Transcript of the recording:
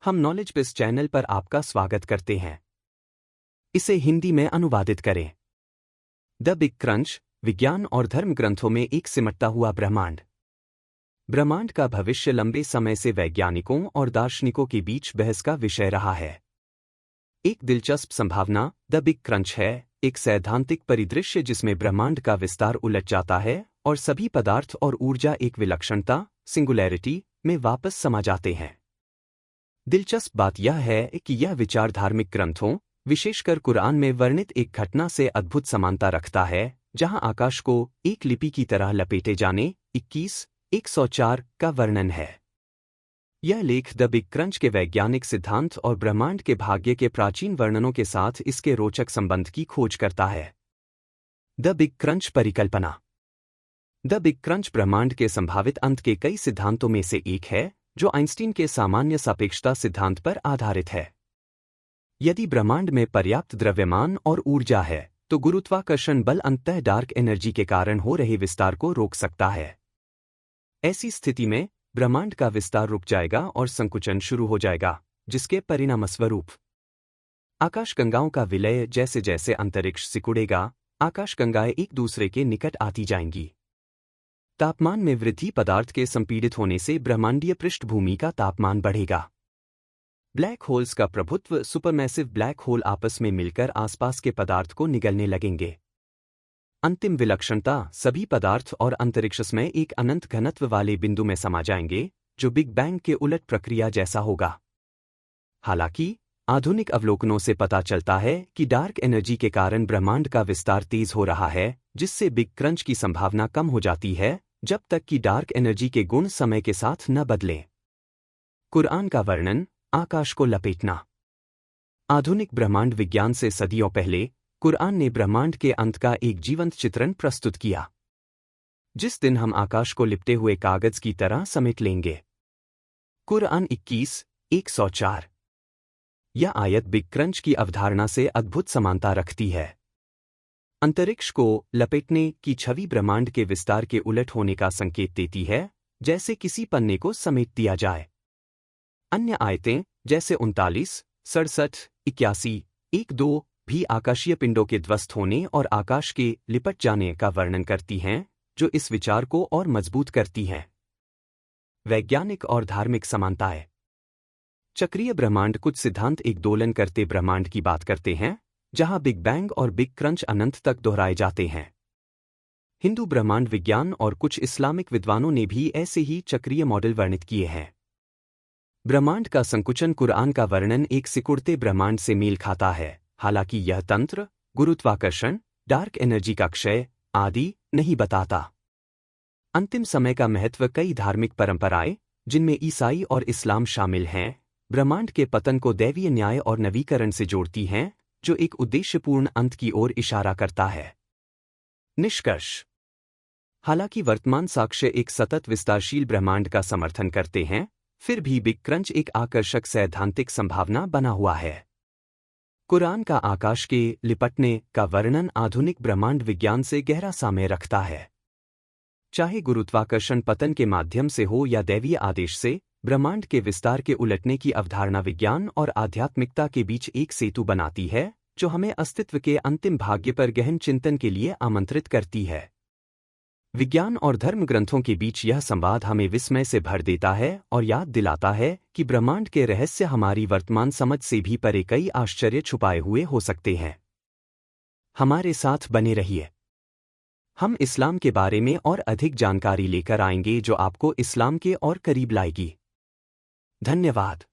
हम नॉलेज बिस चैनल पर आपका स्वागत करते हैं। इसे हिंदी में अनुवादित करें। द बिग क्रंच, विज्ञान और धर्म ग्रंथों में एक सिमटता हुआ ब्रह्मांड। ब्रह्मांड का भविष्य लंबे समय से वैज्ञानिकों और दार्शनिकों के बीच बहस का विषय रहा है। एक दिलचस्प संभावना द बिग क्रंच है, एक सैद्धांतिक परिदृश्य जिसमें ब्रह्मांड का विस्तार उलट जाता है और सभी पदार्थ और ऊर्जा एक विलक्षणता, सिंगुलैरिटी, में वापस समा जाते हैं। दिलचस्प बात यह है कि यह विचार धार्मिक ग्रंथों, विशेषकर कुरान में वर्णित एक घटना से अद्भुत समानता रखता है, जहां आकाश को एक लिपि की तरह लपेटे जाने 21:104 का वर्णन है। यह लेख द बिग क्रंच के वैज्ञानिक सिद्धांत और ब्रह्मांड के भाग्य के प्राचीन वर्णनों के साथ इसके रोचक संबंध की खोज करता है। द बिग क्रंच परिकल्पना। द बिग क्रंच ब्रह्मांड के संभावित अंत के कई सिद्धांतों में से एक है, जो आइंस्टीन के सामान्य सापेक्षता सिद्धांत पर आधारित है। यदि ब्रह्मांड में पर्याप्त द्रव्यमान और ऊर्जा है, तो गुरुत्वाकर्षण बल अंततः डार्क एनर्जी के कारण हो रहे विस्तार को रोक सकता है। ऐसी स्थिति में ब्रह्मांड का विस्तार रुक जाएगा और संकुचन शुरू हो जाएगा, जिसके परिणामस्वरूप आकाशगंगाओं का विलय, जैसे जैसे अंतरिक्ष सिकुड़ेगा, आकाशगंगाएं एक दूसरे के निकट आती जाएंगी। तापमान में वृद्धि, पदार्थ के संपीड़ित होने से ब्रह्मांडीय पृष्ठभूमि का तापमान बढ़ेगा। ब्लैक होल्स का प्रभुत्व, सुपरमैसिव ब्लैक होल आपस में मिलकर आसपास के पदार्थ को निगलने लगेंगे। अंतिम विलक्षणता, सभी पदार्थ और अंतरिक्ष में एक अनंत घनत्व वाले बिंदु में समा जाएंगे, जो बिग बैंग के उलट प्रक्रिया जैसा होगा। हालांकि आधुनिक अवलोकनों से पता चलता है कि डार्क एनर्जी के कारण ब्रह्मांड का विस्तार तेज हो रहा है, जिससे बिग क्रंच की संभावना कम हो जाती है, जब तक कि डार्क एनर्जी के गुण समय के साथ न बदलें। कुरान का वर्णन, आकाश को लपेटना। आधुनिक ब्रह्मांड विज्ञान से सदियों पहले कुरान ने ब्रह्मांड के अंत का एक जीवंत चित्रण प्रस्तुत किया। जिस दिन हम आकाश को लिपटे हुए कागज की तरह समेट लेंगे। कुरान 21:104। यह आयत बिग क्रंच की अवधारणा से अद्भुत समानता रखती है। अंतरिक्ष को लपेटने की छवि ब्रह्मांड के विस्तार के उलट होने का संकेत देती है, जैसे किसी पन्ने को समेट दिया जाए। अन्य आयतें, जैसे 39, 67, 81, 1-2 भी आकाशीय पिंडों के ध्वस्त होने और आकाश के लिपट जाने का वर्णन करती हैं, जो इस विचार को और मजबूत करती हैं। वैज्ञानिक और धार्मिक समानताएं। चक्रीय ब्रह्मांड। कुछ सिद्धांत एक दोलन करते ब्रह्मांड की बात करते हैं, जहां बिग बैंग और बिग क्रंच अनंत तक दोहराए जाते हैं। हिंदू ब्रह्मांड विज्ञान और कुछ इस्लामिक विद्वानों ने भी ऐसे ही चक्रीय मॉडल वर्णित किए हैं। ब्रह्मांड का संकुचन। कुरान का वर्णन एक सिकुड़ते ब्रह्मांड से मेल खाता है, हालांकि यह तंत्र, गुरुत्वाकर्षण, डार्क एनर्जी का क्षय आदि नहीं बताता। अंतिम समय का महत्व। कई धार्मिक परंपराएं, जिनमें ईसाई और इस्लाम शामिल हैं, ब्रह्मांड के पतन को दैवीय न्याय और नवीकरण से जोड़ती हैं, जो एक उद्देश्यपूर्ण अंत की ओर इशारा करता है। निष्कर्ष। हालांकि वर्तमान साक्ष्य एक सतत विस्तारशील ब्रह्मांड का समर्थन करते हैं, फिर भी बिग क्रंच एक आकर्षक सैद्धांतिक संभावना बना हुआ है। कुरान का आकाश के लिपटने का वर्णन आधुनिक ब्रह्मांड विज्ञान से गहरा साम्य रखता है। चाहे गुरुत्वाकर्षण पतन के माध्यम से हो या दैवीय आदेश से, ब्रह्मांड के विस्तार के उलटने की अवधारणा विज्ञान और आध्यात्मिकता के बीच एक सेतु बनाती है, जो हमें अस्तित्व के अंतिम भाग्य पर गहन चिंतन के लिए आमंत्रित करती है। विज्ञान और धर्म ग्रंथों के बीच यह संवाद हमें विस्मय से भर देता है और याद दिलाता है कि ब्रह्मांड के रहस्य हमारी वर्तमान समझ से भी परे कई आश्चर्य छुपाए हुए हो सकते हैं। हमारे साथ बने रहिए। हम इस्लाम के बारे में और अधिक जानकारी लेकर आएंगे, जो आपको इस्लाम के और करीब लाएगी। धन्यवाद।